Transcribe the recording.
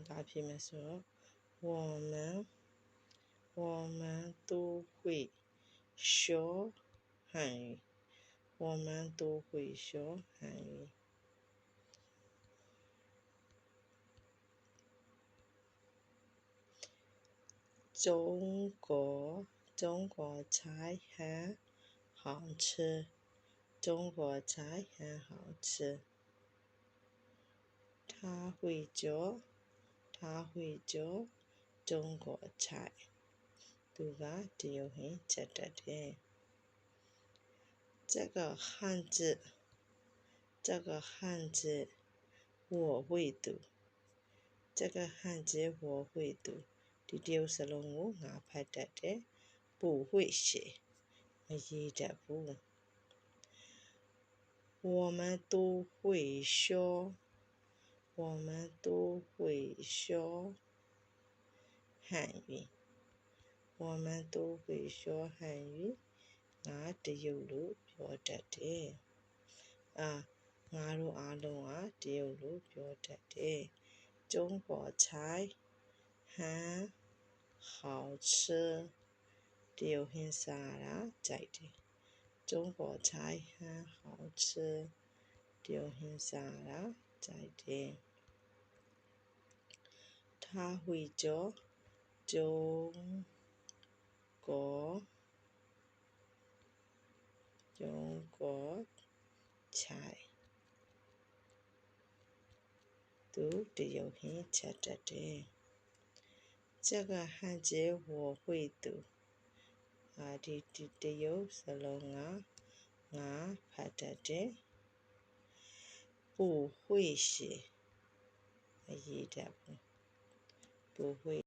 打拼的时候，我们都会说汉语，我们都会说汉语。中国菜很好吃，中国菜很好吃。他会做中国菜。သူကတရုတ်ဟင်းချက်တတ်တယ်这个汉字我会读这个汉字我会读ဒီတရုတ်စလုံးကိုငါဖတ်တတ်တယ်不会写မရေးတတ်ဘူး我们都会说汉语我们都会说汉语ငါတရုတ်လိုပြောတတ်တယ်ငါတို့အားလုံးကတရုတ်လိုပြောတတ်တယ်中国菜很好吃တရုတ်ဟင်းစားတာကြိုက်တယ်中国菜很好吃တရုတ်ဟင်းစားတာကြိုက်တယ်他会做中国菜သူတရုတ်ဟင်းချက်တတ်တယ်这个汉字我会读ဒီတရုတ်စလုံးကငါဖတ်တတ်တယ်不会写မရေးတတ်ဘူး不会